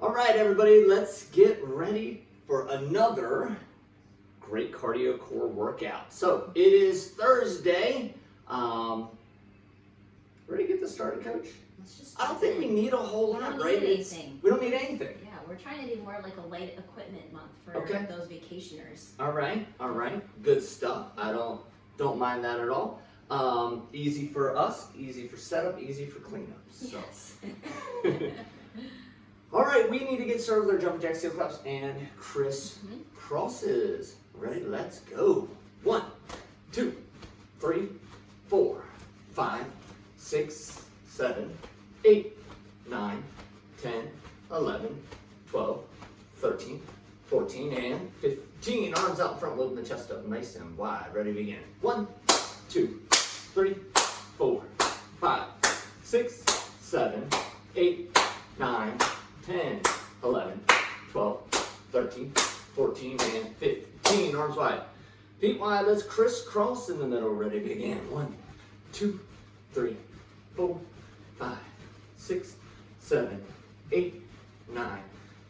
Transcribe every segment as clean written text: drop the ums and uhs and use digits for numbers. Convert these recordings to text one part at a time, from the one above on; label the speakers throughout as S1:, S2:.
S1: All right, everybody, let's get ready for another great cardio core workout. So it is Thursday. Ready to get this started, Coach? I don't think we need a whole lot, right? We don't need anything.
S2: Yeah, we're trying to do more like a light equipment month for those vacationers.
S1: All right, good stuff. I don't mind that at all. Easy for us, easy for setup, easy for cleanup. So.
S2: Yes.
S1: All right, we need to get started with our jumping jacks, heel claps, and criss crosses. Ready? Let's go. 1, 2, 3, 4, 5, 6, 7, 8, 9, 10, 11, 12, 13, 14, and 15. Arms out in front, loading the chest up nice and wide. Ready to begin. 1, 2, 3, 4, 5, 6, 7, 8, 9, 10, 11, 12, 13, 14, and 15. Arms wide. Feet wide. Let's crisscross in the middle. Ready to begin. 1, 2, 3, 4, 5, 6, 7, 8, 9,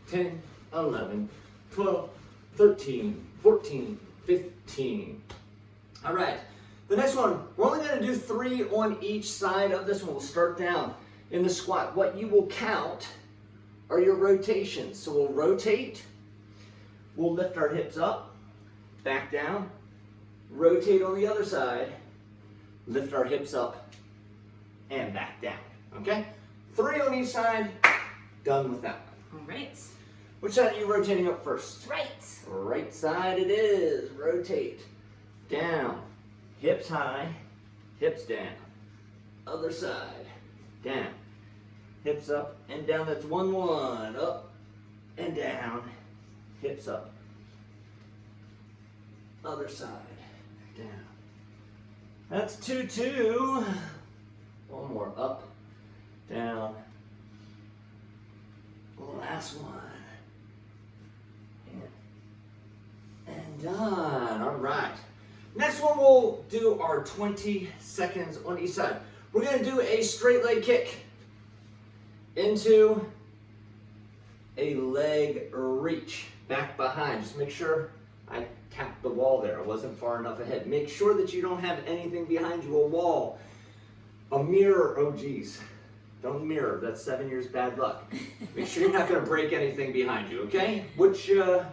S1: 10, 11, 12, 13, 14, 15. All right. The next one, we're only going to do 3 on each side of this one. We'll start down in the squat. What you will count are your rotations. So we'll rotate, we'll lift our hips up, back down, rotate on the other side, lift our hips up, and back down, okay? 3 on each side, done with that one.
S2: All right.
S1: Which side are you rotating up first?
S2: Right.
S1: Right side it is. Rotate, down, hips high, hips down. Other side, down. Hips up and down, that's 1, 1, up and down, hips up. Other side, down. That's 2, 2. 1 more, up, down. Last one. And done, all right. Next one, we'll do our 20 seconds on each side. We're gonna do a straight leg kick into a leg reach, back behind. Just make sure I tapped the wall there. I wasn't far enough ahead. Make sure that you don't have anything behind you, a wall, a mirror. Oh geez, don't mirror, that's 7 years bad luck. Make sure you're not gonna break anything behind you, okay? Which, you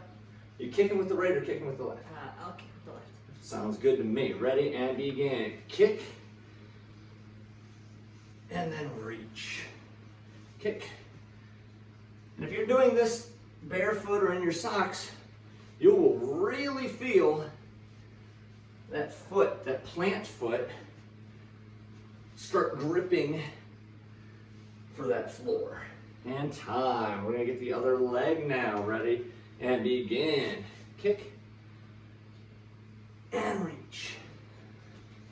S1: kicking with the right or kicking with the left?
S2: I'll kick with the left.
S1: Sounds good to me. Ready and begin. Kick, and then reach. Kick. And if you're doing this barefoot or in your socks, you will really feel that foot, that plant foot, start gripping for that floor. And time. We're gonna get the other leg now. Ready and begin. Kick and reach.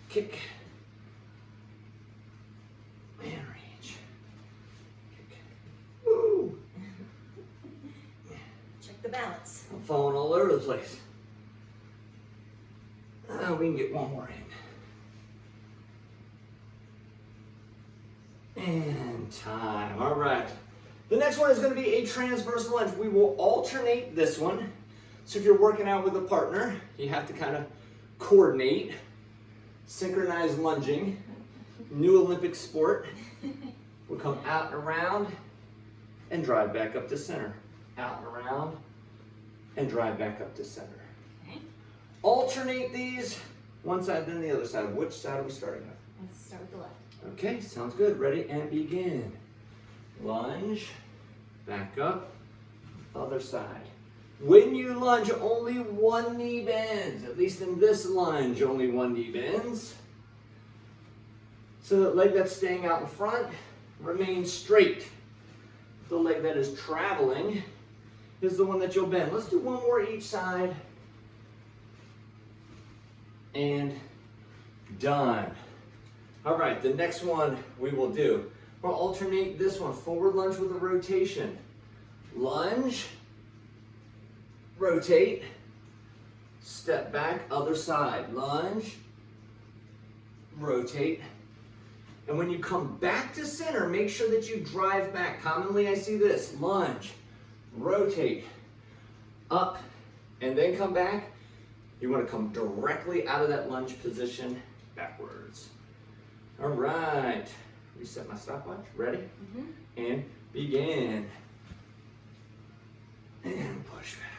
S1: Kick and reach. Kick. Woo!
S2: Check the balance.
S1: I'm falling all over the place. We can get one more in. And time. All right. The next one is going to be a transversal lunge. We will alternate this one. So if you're working out with a partner, you have to kind of coordinate, synchronized lunging, new Olympic sport. We'll come out and around and drive back up to center. Out and around and drive back up to center.
S2: Okay.
S1: Alternate these, one side then the other side. Which side are we starting with?
S2: Let's start with the left.
S1: Okay, sounds good. Ready and begin. Lunge, back up, other side. When you lunge, only one knee bends. At least in this lunge, only one knee bends. So the leg that's staying out in front remains straight. The leg that is traveling is the one that you'll bend. Let's do one more each side. And done. All right, the next one we will do. We'll alternate this one. Forward lunge with a rotation. Lunge, rotate, step back, other side. Lunge, rotate. And when you come back to center, make sure that you drive back. Commonly I see this. Lunge, rotate, up, and then come back. You want to come directly out of that lunge position backwards. All right. Reset my stopwatch. Ready? And begin. And push back.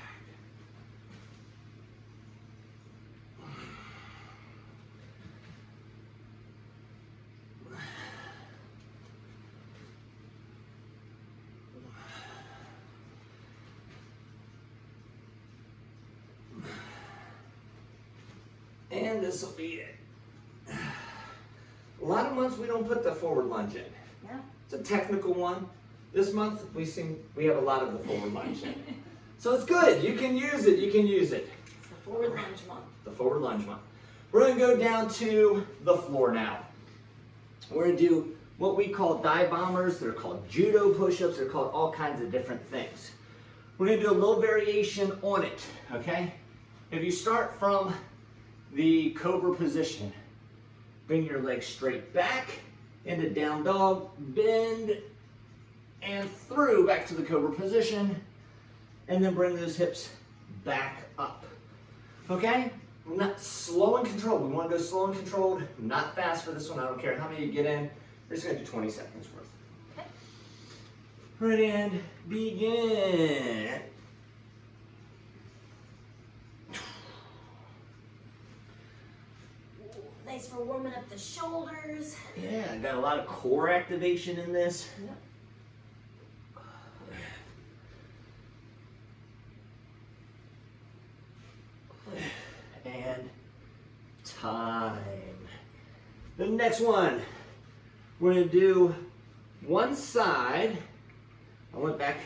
S1: And this will be it. A lot of months we don't put the forward lunge in.
S2: Yeah.
S1: It's a technical one. This month we have a lot of the forward lunge in. So it's good. You can use it. You can use it.
S2: It's the forward lunge month.
S1: The forward lunge month. We're going to go down to the floor now. We're going to do what we call dive bombers. They're called judo push-ups. They're called all kinds of different things. We're going to do a little variation on it, okay? If you start from the cobra position, bring your legs straight back into down dog, bend, and through back to the cobra position, and then bring those hips back up. Okay? Not slow and controlled. We want to go slow and controlled, not fast for this one. I don't care how many you get in. We're just going to do 20 seconds worth.
S2: Okay.
S1: Ready and begin.
S2: Nice for warming up the shoulders.
S1: Yeah, got a lot of core activation in this.
S2: Yep.
S1: And time. The next one, we're going to do one side. I went back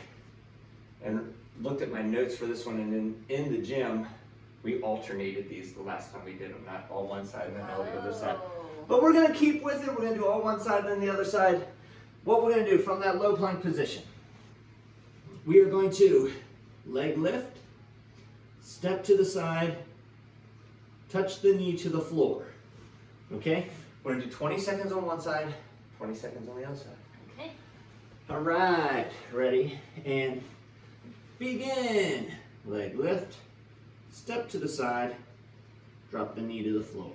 S1: and looked at my notes for this one, and in the gym, we alternated these the last time we did them, not all one side and then all the other side. But we're going to keep with it. We're going to do all one side and then the other side. What we're going to do from that low plank position, we are going to leg lift, step to the side, touch the knee to the floor. Okay? We're going to do 20 seconds on one side, 20 seconds on the other side.
S2: Okay.
S1: All right. Ready? And begin. Leg lift, step to the side, drop the knee to the floor.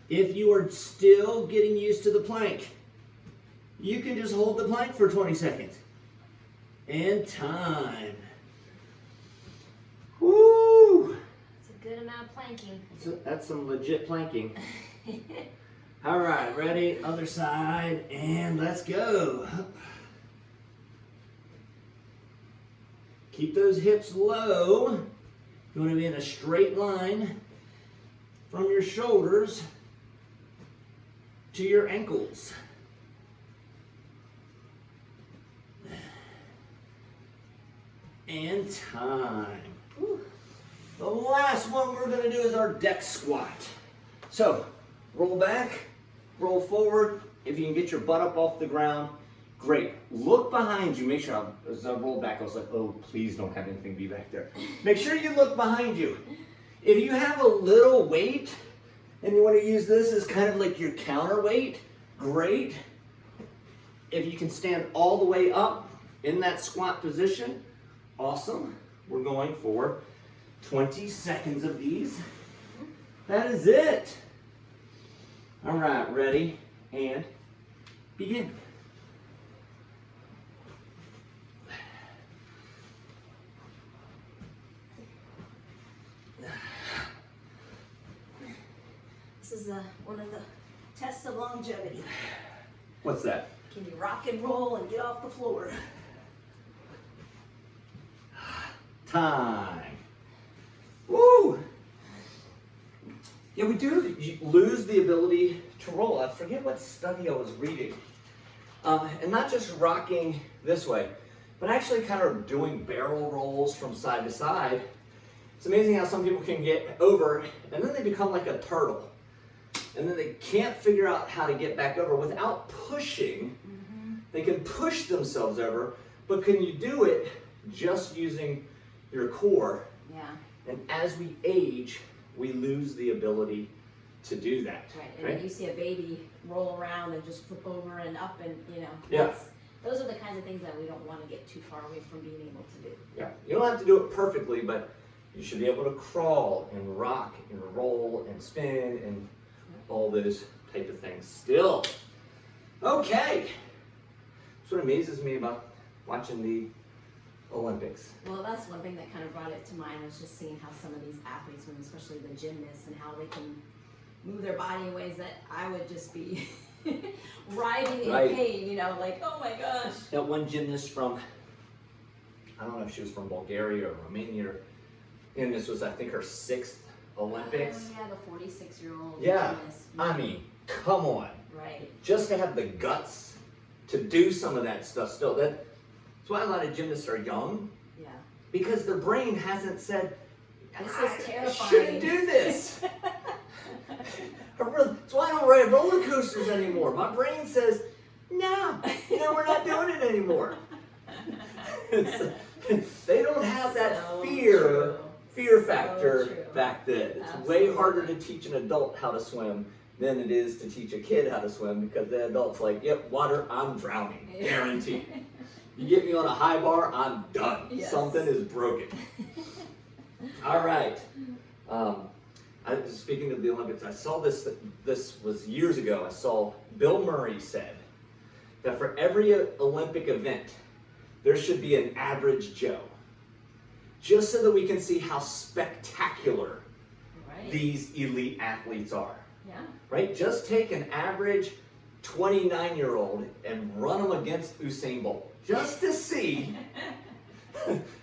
S1: If you are still getting used to the plank, you can just hold the plank for 20 seconds. And time. Woo!
S2: It's a good amount of planking.
S1: That's some legit planking. All right, ready? Other side, and let's go. Keep those hips low. You want to be in a straight line from your shoulders to your ankles. And time. Whew. The last one we're going to do is our deck squat. So, roll back, roll forward. If you can get your butt up off the ground, great. Look behind you. Make sure, as I rolled back, I was like, oh, please don't have anything be back there. Make sure you look behind you. If you have a little weight and you want to use this as kind of like your counterweight, great. If you can stand all the way up in that squat position, awesome. We're going for 20 seconds of these. That is it. All right, ready and begin.
S2: This is one of the tests of longevity.
S1: What's that?
S2: Can you rock and roll and get off the floor?
S1: Time. Woo! Yeah, we do lose the ability to roll. I forget what study I was reading. And not just rocking this way, but actually kind of doing barrel rolls from side to side. It's amazing how some people can get over and then they become like a turtle. And then they can't figure out how to get back over without pushing. They can push themselves over, but can you do it just using your core?
S2: Yeah.
S1: And as we age, we lose the ability to do that.
S2: Right, and then you see a baby roll around and just flip over and up and,
S1: Yeah.
S2: Those are the kinds of things that we don't want to get too far away from being able to do.
S1: Yeah, you don't have to do it perfectly, but you should be able to crawl and rock and roll and spin and all those type of things still. Okay. That's what amazes me about watching the Olympics.
S2: Well, that's one thing that kind of brought it to mind, was just seeing how some of these athletes, and especially the gymnasts, and how they can move their body in ways that I would just be writhing in pain, like, oh my gosh.
S1: That one gymnast from, I don't know if she was from Bulgaria or Romania, and this was, I think, her 6th Olympics.
S2: Oh, yeah, the 46-year-old
S1: Yeah,
S2: gymnast.
S1: I mean, come on.
S2: Right.
S1: Just to have the guts to do some of that stuff still. That's why a lot of gymnasts are young.
S2: Yeah.
S1: Because their brain hasn't said,
S2: This is
S1: I
S2: terrifying.
S1: shouldn't do this. That's why I don't ride roller coasters anymore. My brain says, no, we're not doing it anymore. They don't have that fear factor back then. It's way harder to teach an adult how to swim than it is to teach a kid how to swim, because the adult's like, yep, water, I'm drowning, guaranteed. You get me on a high bar, I'm done.
S2: Yes.
S1: Something is broken. All right. Speaking of the Olympics, I saw this was years ago. I saw Bill Murray said that for every Olympic event, there should be an average Joe, just so that we can see how spectacular these elite athletes are.
S2: Yeah.
S1: Right? Just take an average 29-year-old and run them against Usain Bolt, just to see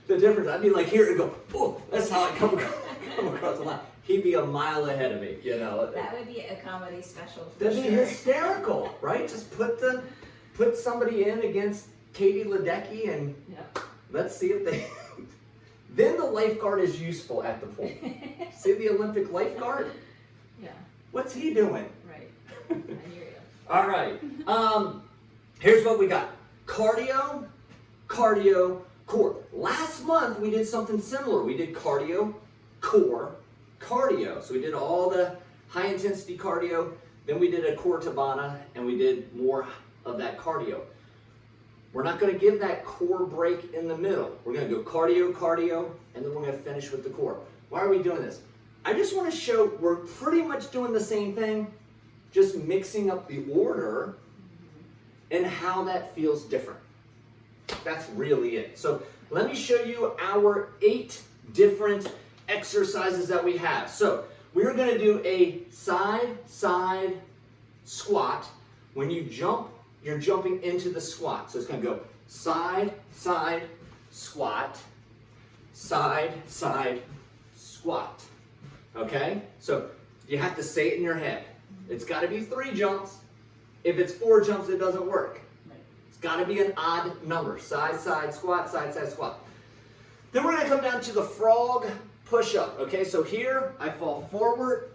S1: the difference. I'd be like, here and go, oh, that's how I come across the line. He'd be a mile ahead of me,
S2: That would be a comedy special.
S1: That'd be hysterical, right? Just put somebody in against Katie Ledecky and let's see if they. Then the lifeguard is useful at the pool. See the Olympic lifeguard?
S2: Yeah.
S1: What's he doing?
S2: Right. I hear you.
S1: All right. Here's what we got: cardio, core. Last month we did something similar. We did cardio, core, cardio. So we did all the high intensity cardio, then we did a core tabata, and we did more of that cardio. We're not going to give that core break in the middle. We're going to go cardio, and then we're going to finish with the core. Why are we doing this? I just want to show we're pretty much doing the same thing, just mixing up the order and how that feels different. That's really it. So let me show you our 8 different exercises that we have. So we're going to do a side squat. When you jump, you're jumping into the squat. So it's going to go side, squat, side, squat. Okay? So you have to say it in your head. It's got to be 3 jumps. If it's 4 jumps, it doesn't work. It's got to be an odd number. Side, squat, side, squat. Then we're going to come down to the frog push-up. Okay, so here I fall forward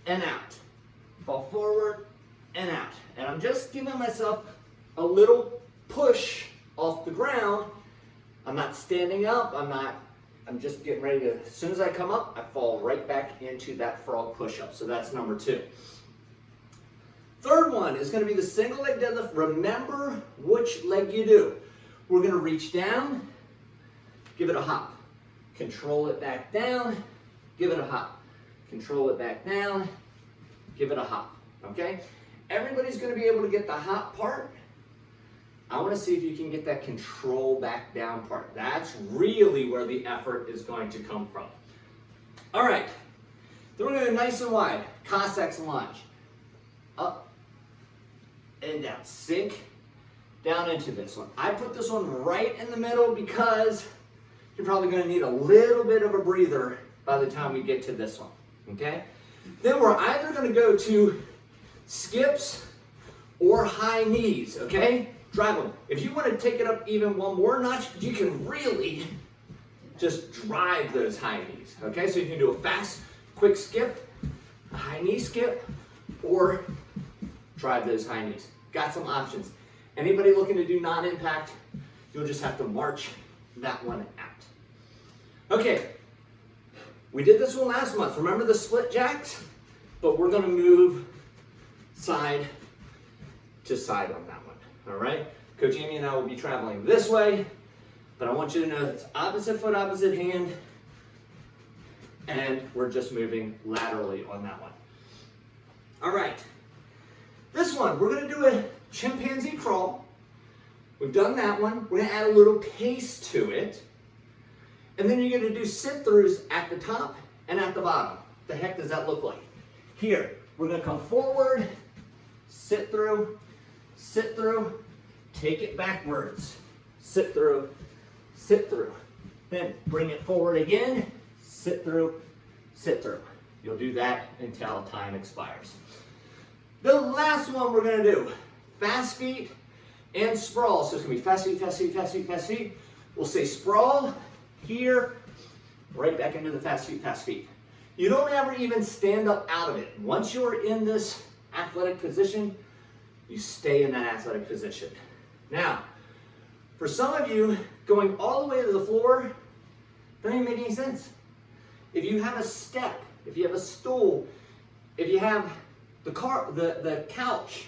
S1: and out. Fall forward and out. And I'm just giving myself a little push off the ground. I'm not standing up. I'm just getting ready to, as soon as I come up, I fall right back into that frog push-up. So that's number 2. Third one is going to be the single leg deadlift. Remember which leg you do. We're going to reach down, give it a hop. Control it back down, give it a hop. Control it back down, give it a hop. Okay? Everybody's going to be able to get the hop part. I want to see if you can get that control back down part. That's really where the effort is going to come from. All right. Then we're going to go nice and wide. Cossacks Lunge. Up and down. Sink down into this one. I put this one right in the middle because you're probably going to need a little bit of a breather by the time we get to this one. Okay? Then we're either going to go to skips or high knees. Okay? Drive them. If you want to take it up even one more notch, you can really just drive those high knees. Okay? So you can do a fast, quick skip, a high knee skip, or drive those high knees. Got some options. Anybody looking to do non-impact, you'll just have to march that one out. Okay, we did this one last month. Remember the split jacks? but we're gonna move side to side on that one, all right? Coach Amy and I will be traveling this way, but I want you to know it's opposite foot, opposite hand, and we're just moving laterally on that one. All right, this one, we're gonna do a chimpanzee crawl. We've done that one. We're gonna add a little pace to it. And then you're gonna do sit-throughs at the top and at the bottom. The heck does that look like? Here, we're gonna come forward, sit through, take it backwards, sit through, then bring it forward again, sit through. You'll do that until time expires. The last one we're gonna do, fast feet and sprawl. So it's gonna be fast feet, fast feet, fast feet, fast feet. We'll say sprawl here, right back into the fast feet, fast feet. You don't ever even stand up out of it. Once you're in this athletic position, you stay in that athletic position. Now, for some of you, going all the way to the floor, doesn't even make any sense. If you have a step, if you have a stool, if you have the couch,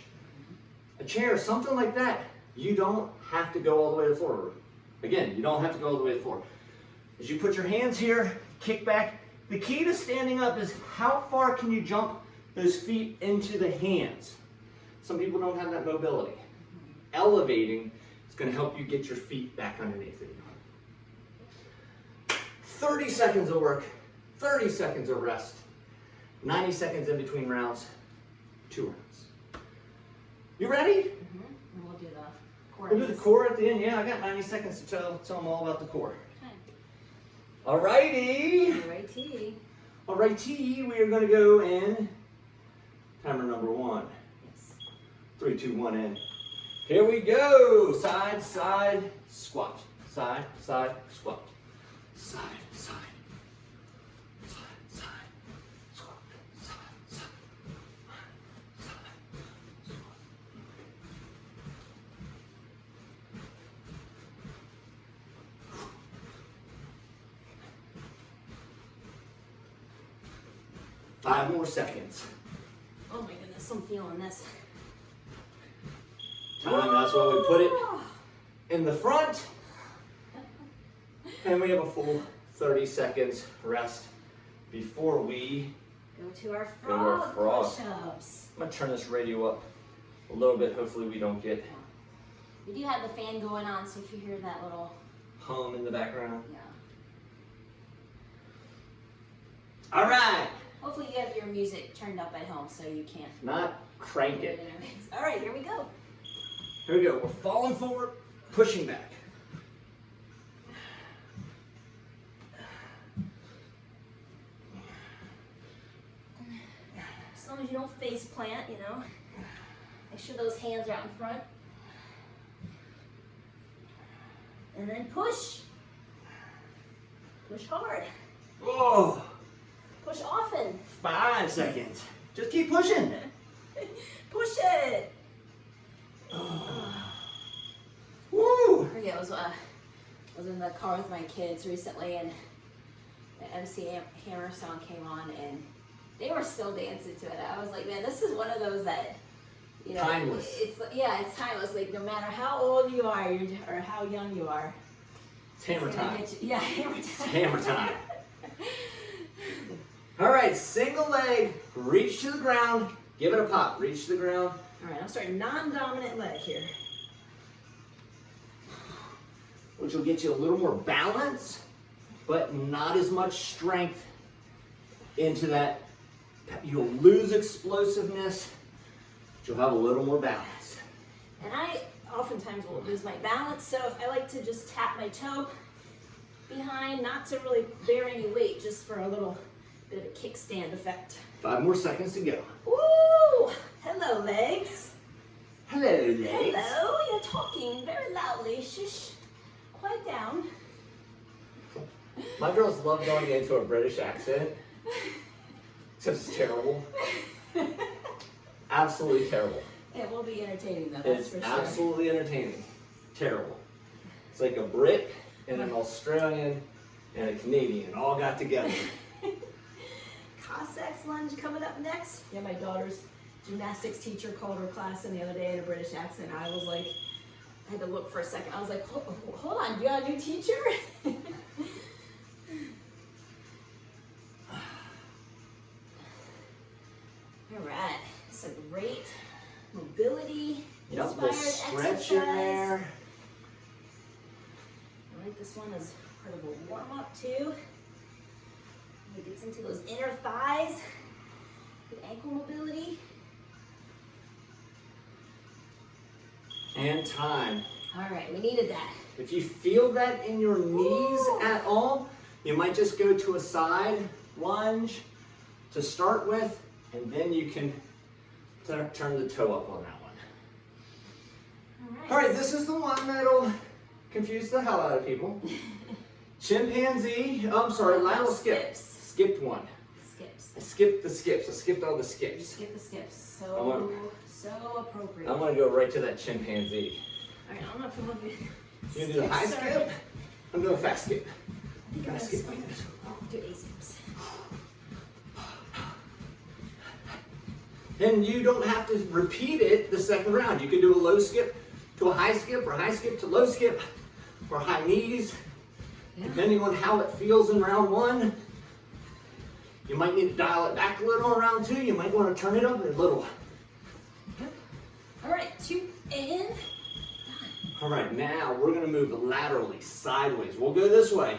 S1: a chair, something like that, you don't have to go all the way to the floor. Again, you don't have to go all the way to the floor. As you put your hands here, kick back. The key to standing up is how far can you jump those feet into the hands. Some people don't have that mobility. Elevating is going to help you get your feet back underneath you. 30 seconds of work, 30 seconds of rest, 90 seconds in between rounds, 2 rounds. You ready?
S2: Mm-hmm. And we'll do the core.
S1: We'll do the core at the end. Yeah, I got 90 seconds to tell them all about the core.
S2: Okay.
S1: Alrighty.
S2: Alrighty.
S1: Alrighty, we are going to go in timer number 1.
S2: Yes.
S1: 3, 2, 1, and here we go. Side, side, squat. Side, side, squat. Side, side. Side, side, squat. Side, side. Side, squat. 5 more seconds.
S2: Oh my goodness, I'm feeling this.
S1: Time, that's why we put it in the front. And we have a full 30 seconds rest before we
S2: Go to our
S1: go to our
S2: frog
S1: frog.
S2: push-ups.
S1: I'm gonna turn this radio up a little bit. Hopefully we don't get
S2: We do have the fan going on, so if you hear that little,
S1: hum in the background.
S2: yeah.
S1: All right,
S2: Hopefully you have your music turned up at home so you can't.
S1: not crank it.
S2: All right, here we go.
S1: Here we go. We're falling forward, pushing back.
S2: As long as you don't face plant, you know. Make sure those hands are out in front. And then push. Push hard.
S1: Oh,
S2: Push often.
S1: 5 seconds. Just keep pushing.
S2: Push it.
S1: Woo!
S2: I was in the car with my kids recently, and the MC Hammer song came on, and they were still dancing to it. I was like, man, this is one of those that, you know,
S1: Timeless.
S2: It's timeless. Like no matter how old you are or how young you are,
S1: It's hammer
S2: it's gonna
S1: time.
S2: get you- yeah, hammer time.
S1: It's hammer time. All right, single leg, reach to the ground, give it a pop, reach to the ground.
S2: All right, I'm starting non-dominant leg here.
S1: Which will get you a little more balance, but not as much strength into that. You'll lose explosiveness, but you'll have a little more balance.
S2: And I oftentimes will lose my balance, so I like to just tap my toe behind, not to really bear any weight, just for a little bit of a kickstand effect.
S1: 5 more seconds to go.
S2: Woo! Hello, legs.
S1: Hello, legs.
S2: Hello, you're talking very loudly. Shush. Quiet down.
S1: My girls love going into a British accent. Except it's terrible. Absolutely terrible.
S2: It will be entertaining, though, that's
S1: It's
S2: for sure.
S1: absolutely entertaining. Terrible. It's like a Brit and an Australian and a Canadian all got together.
S2: Cossacks Cossacks Lunge coming up next. Yeah, my daughter's gymnastics teacher called her class in the other day in a British accent. I was like, I had to look for a second. I was like, hold on, you got a new teacher? All right, it's a great mobility inspired exercise.
S1: Stretch in there.
S2: I like this one as part of a warm up too. It gets into those inner thighs, good ankle mobility.
S1: And time.
S2: All right, we needed that.
S1: If you feel that in your knees at all, you might just go to a side lunge to start with, and then you can turn the toe up on that one. All right, this is the one that'll confuse the hell out of people. Chimpanzee, lateral skips. Skipped one.
S2: Skips.
S1: I skipped the skips. I skipped all the skips.
S2: Skip the skips. So appropriate.
S1: I want to go right to that chimpanzee.
S2: All right, I'm not familiar.
S1: You gonna do the high skip? I'm doing a fast skip.
S2: I think I'm
S1: Fast skip like this.
S2: do A skips.
S1: And you don't have to repeat it the second round. You can do a low skip to a high skip, or high skip to low skip, or high knees, depending on how it feels in round one. You might need to dial it back a little in round two. You might want to turn it up a little.
S2: All right, 2 and done.
S1: All right, now we're going to move laterally, sideways. We'll go this way.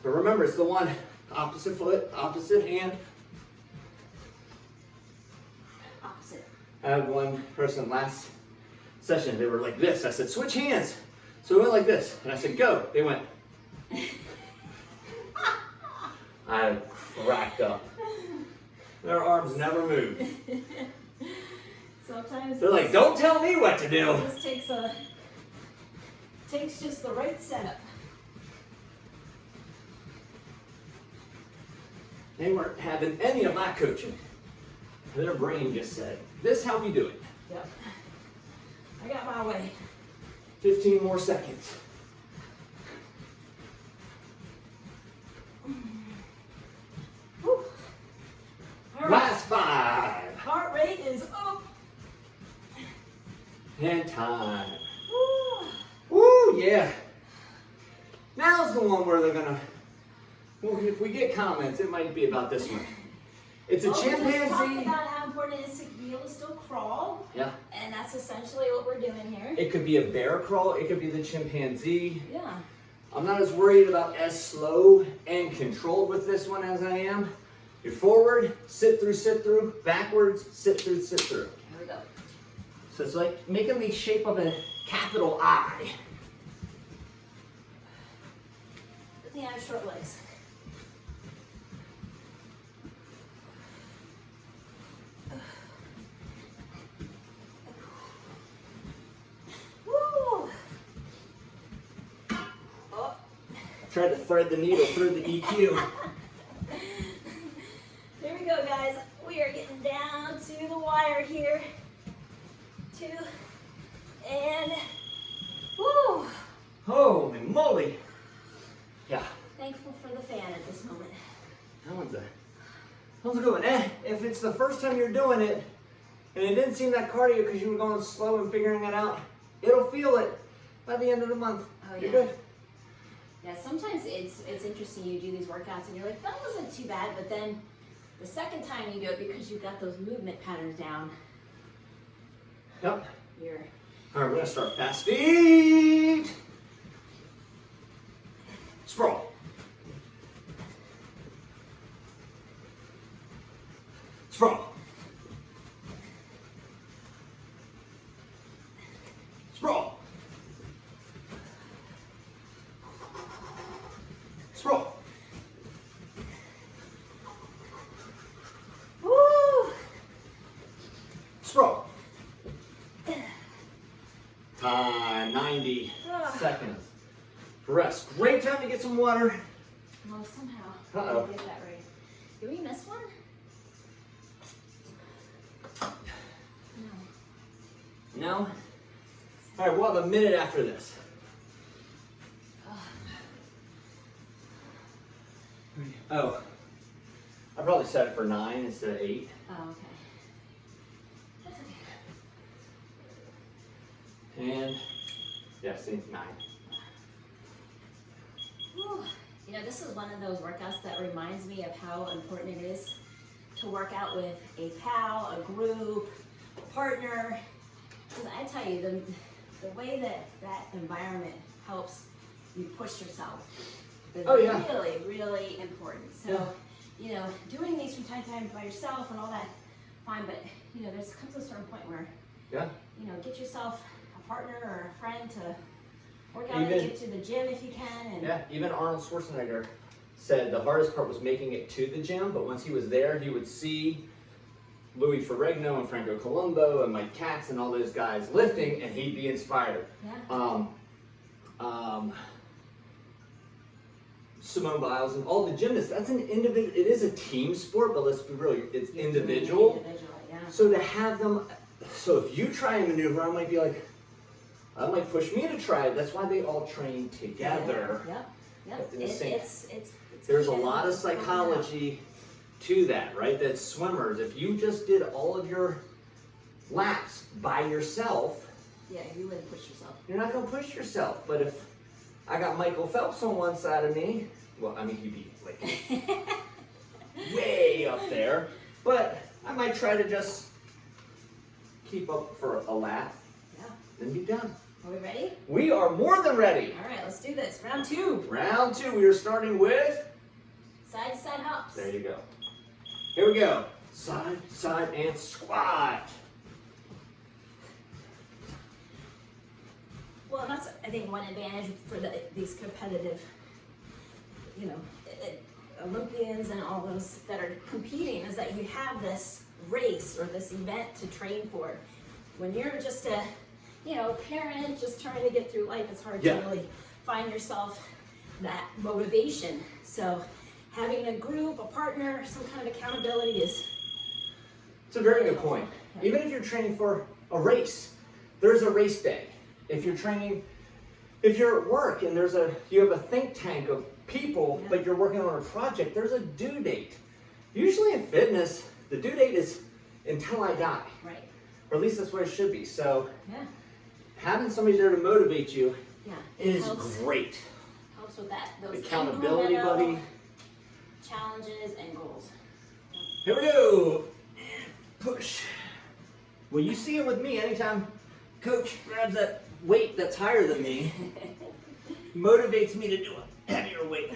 S1: But remember, it's the one opposite foot, opposite hand.
S2: Opposite.
S1: I had one person last session, they were like this. I said, switch hands. So we went like this. And I said, go. They went. I cracked up. Their arms never moved.
S2: Sometimes
S1: they're like, don't tell me what to do.
S2: This takes just the right setup.
S1: They weren't having any of my coaching. Their brain just said, this is how we do it.
S2: Yep. I got my way.
S1: 15 more seconds.
S2: Whew. All right.
S1: Last 5.
S2: Heart rate is up.
S1: And time.
S2: Woo.
S1: Woo, yeah. Now's the one where they're gonna, well, if we get comments, it might be about this one. It's a
S2: We just talked
S1: chimpanzee.
S2: about how important it is to be able to still crawl.
S1: Yeah.
S2: And that's essentially what we're doing here.
S1: It could be a bear crawl. It could be the chimpanzee.
S2: Yeah.
S1: I'm not as worried about as slow and controlled with this one as I am. You're forward, sit through, backwards, sit through.
S2: Here we go.
S1: So it's like making the shape of a capital I.
S2: Good thing I have short legs. Woo! Oh.
S1: Try to thread the needle through the EQ.
S2: Here we go, guys. We are getting down to the wire here. 2 and woo!
S1: Holy moly. Yeah.
S2: Thankful for the fan at this moment.
S1: That one's a good one. If it's the first time you're doing it, and it didn't seem that cardio because you were going slow and figuring it out, it'll feel it by the end of the month.
S2: Oh,
S1: You're
S2: yeah.
S1: good.
S2: Yeah, sometimes it's interesting. You do these workouts and you're like, that wasn't too bad, but then the second time you do it, because you've got those movement patterns down,
S1: Yep.
S2: you're
S1: All right, we're gonna start fast feet. Sprawl. Sprawl. Sprawl. Sprawl.
S2: woo!
S1: Sprawl. Time, 90 seconds. Rest. Great time to get some water.
S2: Well, somehow
S1: Uh-oh.
S2: I didn't get that right. Did we miss one? No.
S1: No? All right, we'll have a minute after this. Oh, I probably probably set it for 9 instead of 8.
S2: Oh, okay. That's okay.
S1: And, yeah, see, 9.
S2: Whew. You know, this is one of those workouts that reminds me of how important it is to work out with a pal, a group, a partner. Because I tell you, the way that environment helps you push yourself is really, really important. So, you know, doing these from time to time by yourself and all that, fine, but, you know, there's comes a certain point where, you know, get yourself a partner or a friend to work out and get to the gym if you can. And
S1: even Arnold Schwarzenegger said the hardest part was making it to the gym, but once he was there, he would see Louis Ferrigno and Franco Columbo and Mike Katz and all those guys lifting, and he'd be inspired. Simone Biles and all the gymnasts, that's an individual, it is a team sport, but let's be real, it's individual. So to have them, so if you try a maneuver, I might be like, that might push me to try it. That's why they all train together. There's a lot of psychology to that, right? That swimmers, if you just did all of your laps by yourself,
S2: you wouldn't push yourself.
S1: You're not going to push yourself. But if I got Michael Phelps on one side of me, well, I mean, he'd be like way up there, but I might try to just keep up for a lap, then be done.
S2: Are we ready?
S1: We are more than ready.
S2: All right, let's do this. Round 2.
S1: Round 2, we are starting with
S2: side to side hops.
S1: There you go. Here we go. Side, side, and squat.
S2: Well, that's, I think, one advantage for these competitive, you know, Olympians and all those that are competing is that you have this race or this event to train for. When you're just a, you know, parent just trying to get through life, it's hard to really find yourself that motivation. So having a group, a partner, some kind of accountability is...
S1: It's a very good point. Even if you're training for a race, there's a race day. If you're training, if you're at work and you have a think tank of people, but you're working on a project, there's a due date. Usually in fitness, the due date is until I die.
S2: Right.
S1: Or at least that's what it should be. So having somebody there to motivate you is great.
S2: Helps with that. Those
S1: accountability buddy.
S2: Challenges and goals.
S1: Here we go. Push. Well, you see it with me anytime coach grabs that weight that's higher than me, motivates me to do a heavier weight.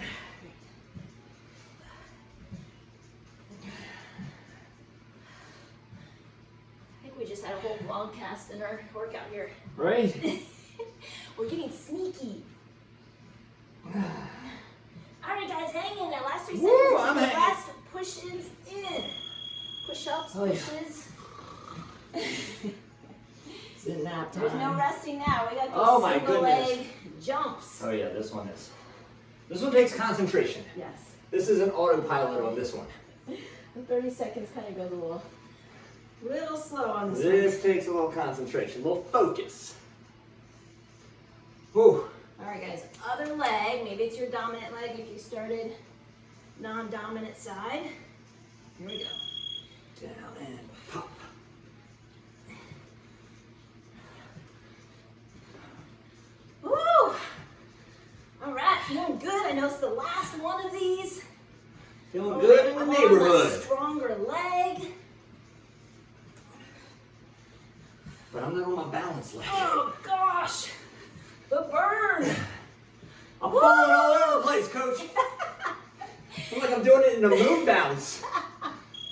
S2: I think we just had a whole vlogcast in our workout here.
S1: Right?
S2: We're getting sneaky. Alright guys, hang in there. Last 3 seconds.
S1: Woo, I'm hanging.
S2: Last push-ins in. Push-ups, pushes.
S1: It's in nap time.
S2: There's no resting now. We got those single leg jumps.
S1: Oh yeah, this one takes concentration.
S2: Yes.
S1: This is an autopilot on this one.
S2: The 30 seconds kind of goes a little slow on this
S1: This takes a little concentration, a little focus. Whew.
S2: Alright guys, other leg, maybe it's your dominant leg if you started non-dominant side. Here we go.
S1: Down and pop.
S2: Woo! Alright, feeling good. I know it's the last one of these.
S1: Feeling good in the neighborhood.
S2: A stronger leg.
S1: But I'm not on my balance leg.
S2: Oh gosh! The burn!
S1: I'm falling all over the place, coach. I feel like I'm doing it in a moon bounce.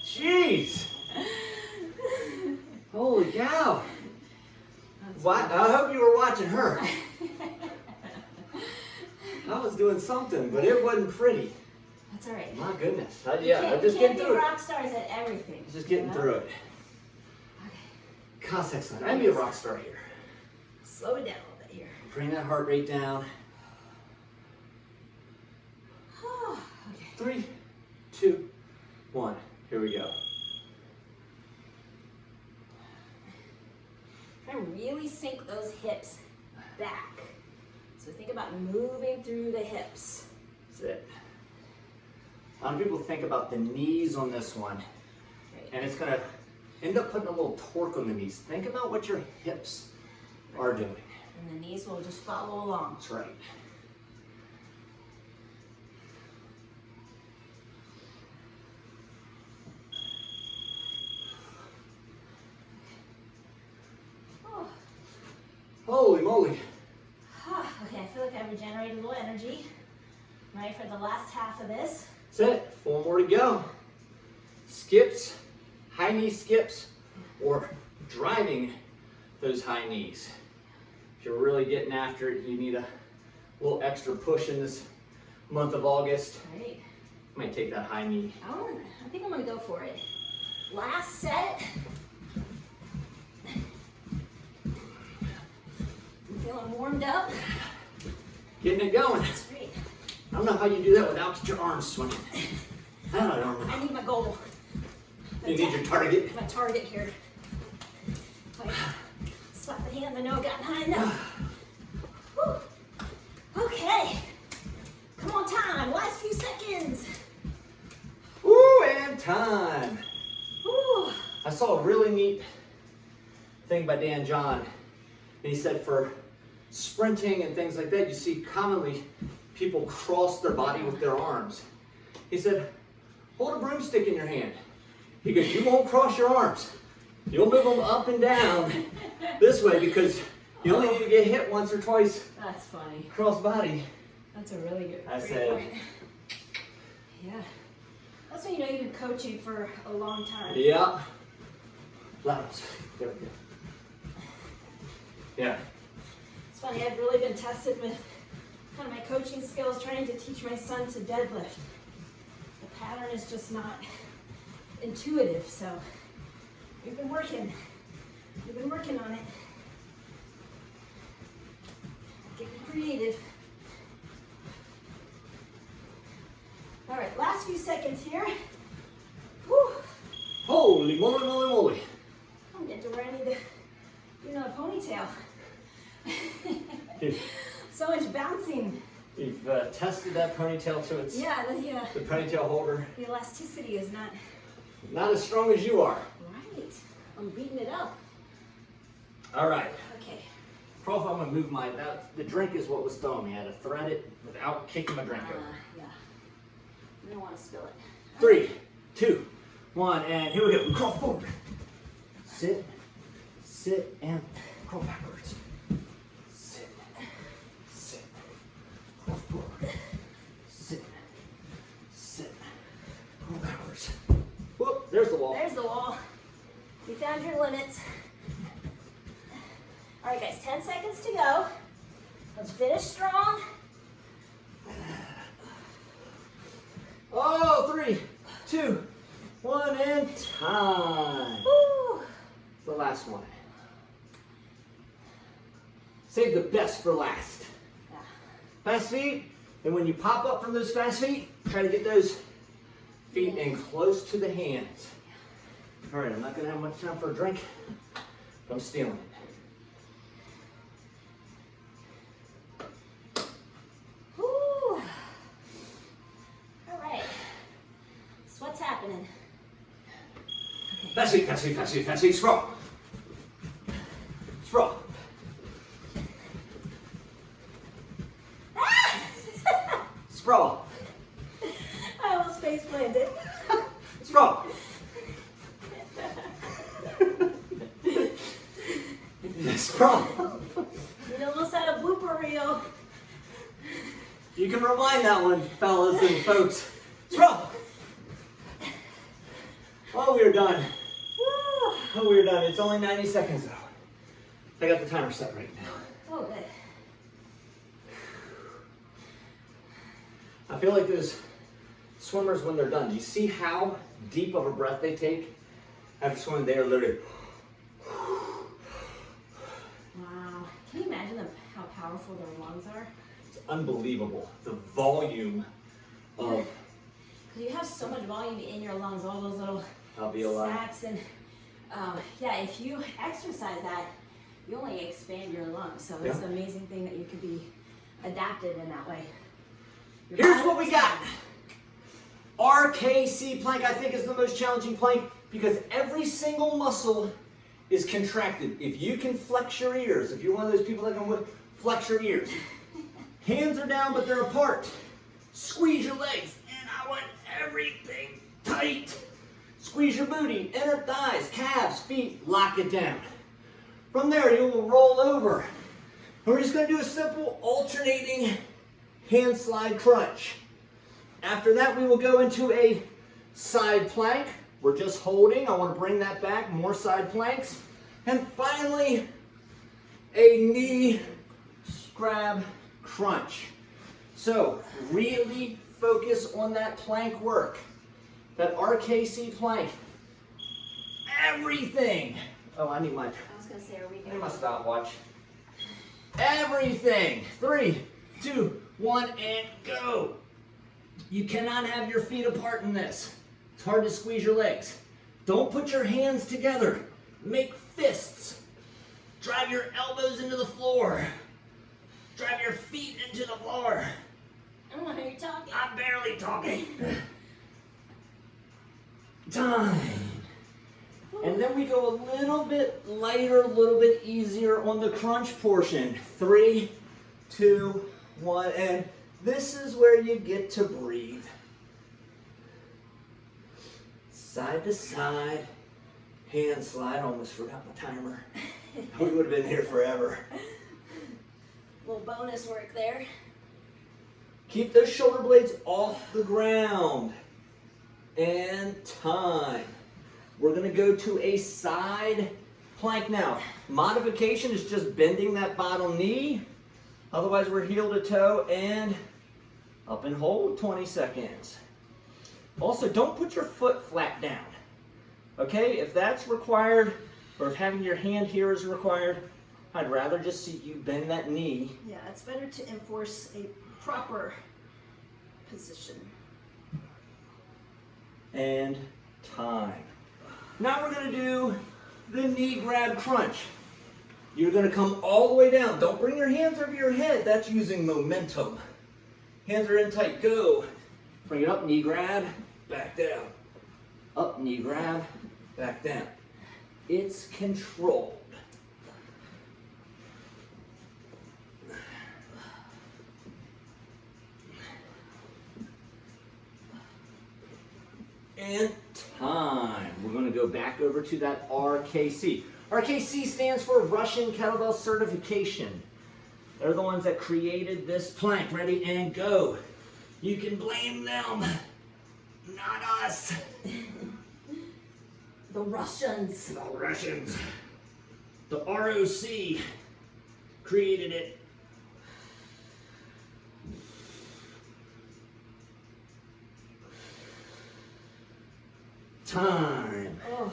S1: Jeez. Holy cow. I hope you were watching her. I was doing something, but it wasn't pretty.
S2: That's all right.
S1: My goodness. I'm just getting through it.
S2: Rock stars at everything.
S1: Just getting through it.
S2: Okay.
S1: Cossacks Lunge. I'd be a rock star here.
S2: Slow it down a little bit here.
S1: Bring that heart rate down.
S2: Okay.
S1: 3, 2, 1. Here we go.
S2: Try to really sink those hips back. So think about moving through the hips.
S1: That's it. A lot of people think about the knees on this one, and it's gonna end up putting a little torque on the knees. Think about what your hips are doing.
S2: And the knees will just follow along.
S1: That's right.
S2: Oh.
S1: Holy moly.
S2: Okay, I feel like I've regenerated a little energy. I'm ready for the last half of this.
S1: That's it. 4 more to go. Skips, high knee skips, or driving those high knees. If you're really getting after it, you need a little extra push in this month of August.
S2: Right.
S1: Might take that high knee.
S2: I think I'm gonna go for it. Last set. I'm feeling warmed up.
S1: Getting it going.
S2: That's great.
S1: I don't know how you do that without your arms swinging. I don't know.
S2: I need my goal.
S1: You need your target.
S2: My target here. Like, slap the hand, I know I got high enough. Whew. Okay. Come on, time. Last few seconds.
S1: Woo, and time.
S2: Whew.
S1: I saw a really neat thing by Dan John. And he said for sprinting and things like that, you see commonly people cross their body with their arms. He said, hold a broomstick in your hand. He goes, you won't cross your arms. You'll move them up and down this way because you only need to get hit once or twice.
S2: That's funny.
S1: Cross body.
S2: That's a really good
S1: I
S2: great
S1: said.
S2: point. Yeah. That's when you know you've been coaching for a long time.
S1: Yeah. Laterals. There we go. Yeah.
S2: It's funny, I've really been tested with kind of my coaching skills trying to teach my son to deadlift. The pattern is just not intuitive, so we've been working. We've been working on it. Getting creative. All right, last few seconds here. Whew.
S1: Holy moly, moly, moly.
S2: I'm getting to where I need to do another ponytail. So much bouncing.
S1: You've tested that ponytail to its
S2: Yeah,
S1: the ponytail holder.
S2: the elasticity is not
S1: Not as strong as you are.
S2: right. I'm beating it up.
S1: All right.
S2: Okay.
S1: Prof, I'm gonna move the drink is what was throwing me. I had to thread it without kicking my drink over.
S2: Yeah. I don't want to spill it.
S1: 3, 2, 1, and here we go. We crawl forward. Sit, sit, and crawl backwards. Sit, sit, crawl forward. Sit, sit, crawl backwards. Whoop, there's the wall.
S2: There's the wall. You found your limits. All right, guys, 10 seconds to go. Let's finish strong.
S1: Oh, 3, 2, 1, and time.
S2: Woo.
S1: The last one. Save the best for last.
S2: Yeah.
S1: Fast feet, and when you pop up from those fast feet, try to get those feet in close to the hands. All right, I'm not gonna have much time for a drink, but I'm stealing it.
S2: Woo. All right. So what's happening?
S1: Fast feet, fast feet, fast feet, fast feet, sprawl. Sprawl. Sprawl.
S2: I almost face planted.
S1: Sprawl. Sprawl.
S2: We almost had a blooper reel.
S1: You can rewind that one, fellas and folks. Sprawl. Oh, we're done.
S2: Woo.
S1: Oh, we're done. It's only 90 seconds though. I got the timer set right now.
S2: Oh, good.
S1: I feel like those swimmers when they're done, do you see how deep of a breath they take? After swimming, they are literally.
S2: Wow. Can you imagine how powerful their lungs are?
S1: It's unbelievable. The volume of
S2: Because you have so much volume in your lungs, all those little
S1: alveoli.
S2: sacs, and yeah, if you exercise that, you only expand your lungs. So it's
S1: Yeah.
S2: an amazing thing that you could be adapted in that way. Your
S1: Here's
S2: body
S1: what we got.
S2: responds.
S1: Rkc plank, I think, is the most challenging plank because every single muscle is contracted. If you can flex your ears, if you're one of those people that can flex your ears, hands are down but they're apart. Squeeze your legs, and I want everything tight. Squeeze your booty, inner thighs, calves, feet, lock it down. From there, you will roll over. And we're just going to do a simple alternating hand slide crunch. After that, we will go into a side plank. We're just holding. I want to bring that back. More side planks. And finally, a knee grab crunch. So, really focus on that plank work. That Rkc plank. Everything. Oh, I need my stopwatch. Everything. 3, 2, 1, and go. You cannot have your feet apart in this. It's hard to squeeze your legs. Don't put your hands together. Make fists. Drive your elbows into the floor. Drive your feet into the floor.
S2: I don't know how you're talking.
S1: I'm barely talking. Time. And then we go a little bit lighter, a little bit easier on the crunch portion. 3, 2, 1, and this is where you get to breathe. Side to side, hand slide. Almost forgot my timer. We would have been here forever.
S2: Little bonus work there.
S1: Keep those shoulder blades off the ground. And time. We're going to go to a side plank now. Modification is just bending that bottom knee. Otherwise, we're heel to toe and up and hold 20 seconds. Also, don't put your foot flat down. Okay, if that's required, or if having your hand here is required, I'd rather just see you bend that knee.
S2: Yeah, it's better to enforce a proper position.
S1: And time. Now we're going to do the knee grab crunch. You're going to come all the way down. Don't bring your hands over your head. That's using momentum. Hands are in tight. Go. Bring it up, knee grab, back down. Up, knee grab, back down. It's controlled. And time. We're going to go back over to that Rkc. Rkc stands for Russian Kettlebell Certification. They're the ones that created this plank. Ready and go. You can blame them, not us.
S2: The Russians.
S1: The Russians. The ROC created it. Time.
S2: Oh.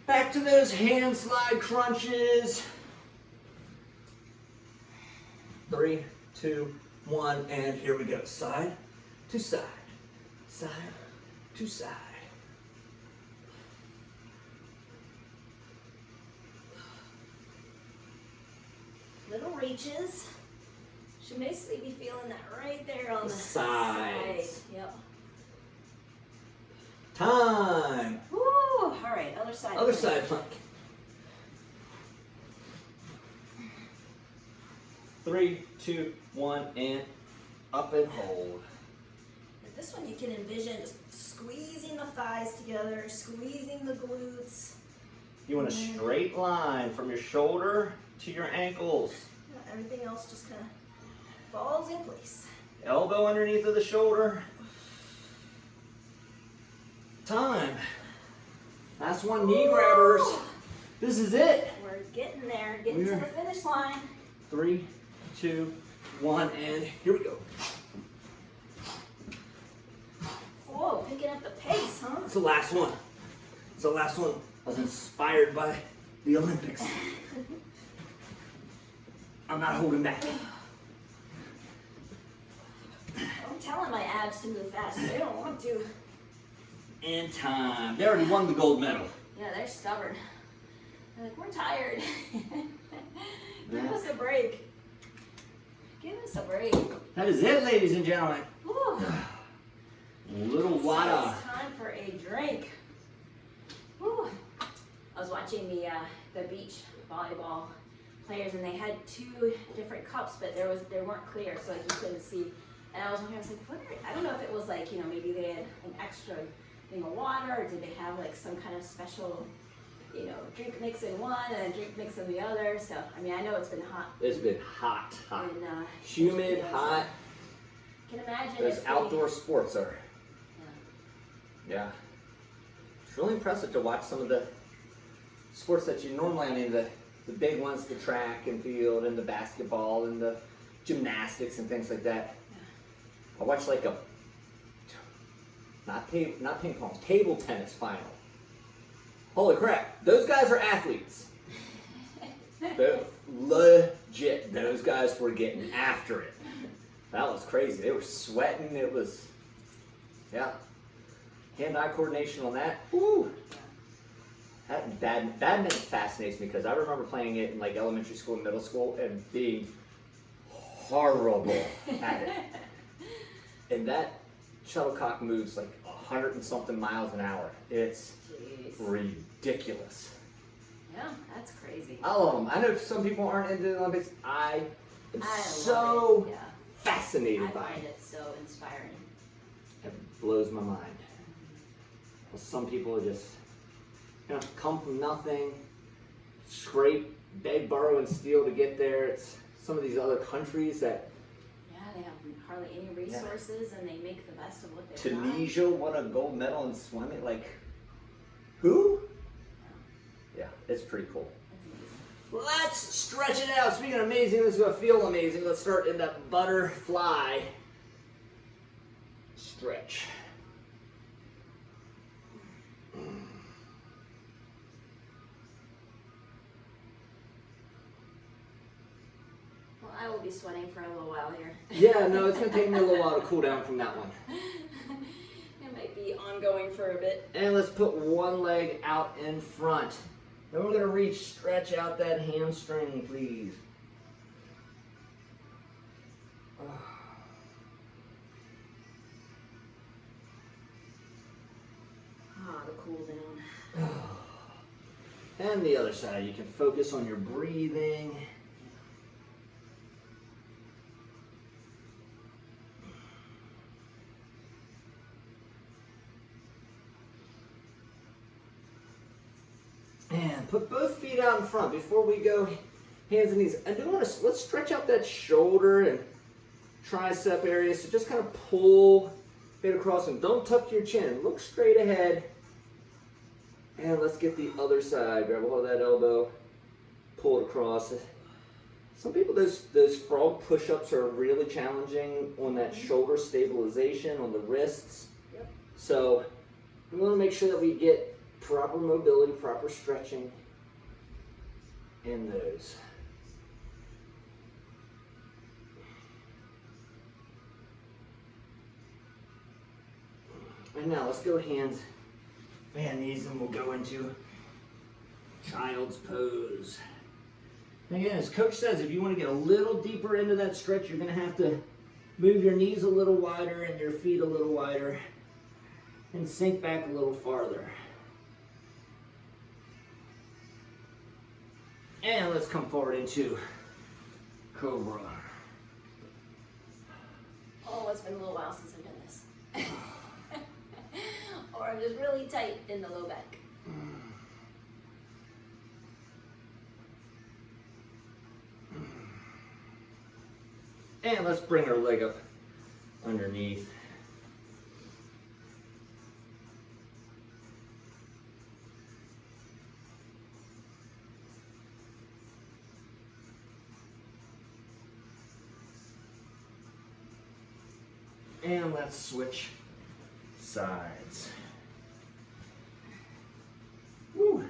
S1: Back to those hand slide crunches. 3, 2, 1, and here we go. Side to side. Side to side.
S2: Little reaches. Should basically be feeling that right there on the
S1: sides.
S2: side. Yep.
S1: Time.
S2: Woo! All right, other side.
S1: Other side plank. 3, 2, 1, and up and hold.
S2: And this one you can envision just squeezing the thighs together, squeezing the glutes.
S1: You want a straight line from your shoulder to your ankles.
S2: Yeah, everything else just kind of falls in place.
S1: Elbow underneath of the shoulder. Time. Last one, knee grabbers. This is it.
S2: We're getting there, getting to the finish line.
S1: 3, 2, 1, and here we go.
S2: Whoa, picking up the pace, huh?
S1: It's the last one. It's the last one. I was inspired by the Olympics. I'm not holding back.
S2: I'm telling my abs to move fast. They don't want to.
S1: And time. They already won the gold medal.
S2: Yeah, they're stubborn. They're like, we're tired. Give us a break. Give us a break.
S1: That is it, ladies and gentlemen.
S2: Whew.
S1: Little water.
S2: So it's time for a drink. Whew. I was watching the beach volleyball players, and they had 2 different cups, but they weren't clear, so like you couldn't see. And I was wondering, I was like, I don't know if it was like, maybe they had an extra thing of water, or did they have like some kind of special, drink mix in one and a drink mix in the other. So I mean, I know it's been hot.
S1: It's been hot.
S2: And,
S1: humid, hot.
S2: Can imagine
S1: Those outdoor sports are. Yeah. It's really impressive to watch some of the sports that you normally, the big ones, the track and field and the basketball and the gymnastics and things like that. I watched like not ping pong, table tennis final. Holy crap, those guys are athletes. Legit, those guys were getting after it. That was crazy. They were sweating. It was, yeah. Hand-eye coordination on that. Woo. Badminton fascinates me because I remember playing it in like elementary school and middle school and being horrible at it. And that shuttlecock moves like 100 and something miles an hour. It's ridiculous.
S2: Yeah, that's crazy.
S1: I love them. I know some people aren't into the Olympics. I am so
S2: love it. Yeah.
S1: fascinated by
S2: I find
S1: it.
S2: it so inspiring.
S1: It blows my mind. Well, some people are just, come from nothing, scrape, beg, borrow, and steal to get there. It's some of these other countries that.
S2: Yeah, they have hardly any resources, and they make the best of what they
S1: Tunisia won a gold medal in swimming. Like, who? Yeah, it's pretty cool. Let's stretch it out. Speaking of amazing, this is going to feel amazing. Let's start in that butterfly stretch.
S2: Well, I will be sweating for a little while here.
S1: Yeah, no, it's going to take me a little while to cool down from that one.
S2: It might be ongoing for a bit.
S1: And let's put one leg out in front. Then we're going to stretch out that hamstring, please.
S2: To cool down.
S1: And the other side, you can focus on your breathing. And put both feet out in front before we go hands and knees. I do want to, let's stretch out that shoulder and tricep area. So just kind of pull it across and don't tuck your chin. Look straight ahead. And let's get the other side. Grab a hold of that elbow, pull it across. Some people, those frog push-ups are really challenging on that shoulder stabilization, on the wrists.
S2: Yep.
S1: So we want to make sure that we get proper mobility, proper stretching in those. And now let's go hands and knees, and we'll go into child's pose. And again, as coach says, if you want to get a little deeper into that stretch, you're going to have to move your knees a little wider and your feet a little wider and sink back a little farther. And let's come forward into Cobra.
S2: Oh, it's been a little while since I've done this. Or I'm just really tight in the low back.
S1: And let's bring our leg up underneath. And let's switch sides. Woo.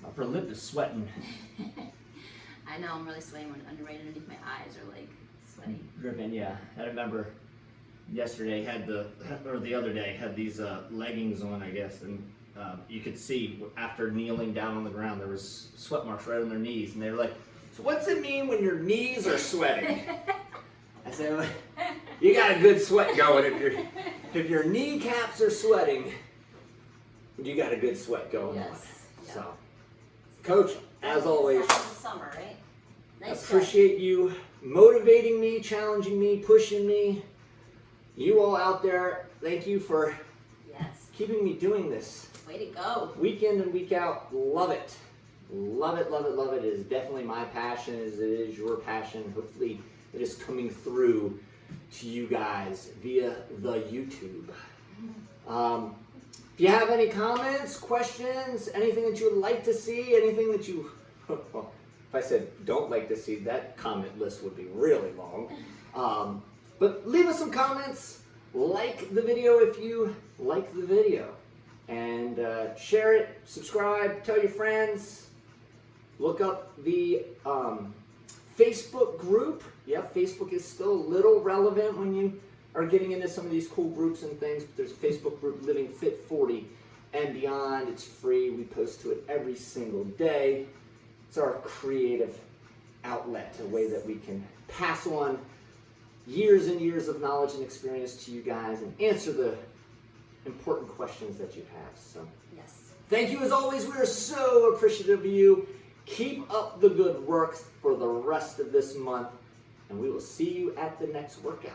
S1: Upper lip is sweating.
S2: I know, I'm really sweating right underneath my eyes are like sweaty.
S1: Dripping, yeah. I remember yesterday the other day had these leggings on, I guess, and you could see after kneeling down on the ground there was sweat marks right on their knees, and they were like, "So what's it mean when your knees are sweating?" I said, You got a good sweat going. If your kneecaps are sweating, you got a good sweat going on.
S2: Yeah.
S1: So, Coach, as always,
S3: Summer, right? Nice
S1: appreciate you motivating me, challenging me, pushing me. You all out there, thank you for keeping me doing this.
S2: Way to go.
S1: Week in and week out, love it. Love it, love it, love it. It is definitely my passion as it is your passion. Hopefully it is coming through to you guys via the YouTube. If you have any comments, questions, anything that you would like to see, anything that you, well, if I said don't like to see, that comment list would be really long. But leave us some comments, like the video if you like the video, and share it, subscribe, tell your friends. Look up the Facebook group. Yeah, Facebook is still a little relevant when you are getting into some of these cool groups and things. But there's a Facebook group, Living Fit 40 and Beyond. It's free. We post to it every single day. It's our creative outlet, a way that we can pass on years and years of knowledge and experience to you guys and answer the important questions that you have. So, thank you as always. We are so appreciative of you. Keep up the good work for the rest of this month, and we will see you at the next workout.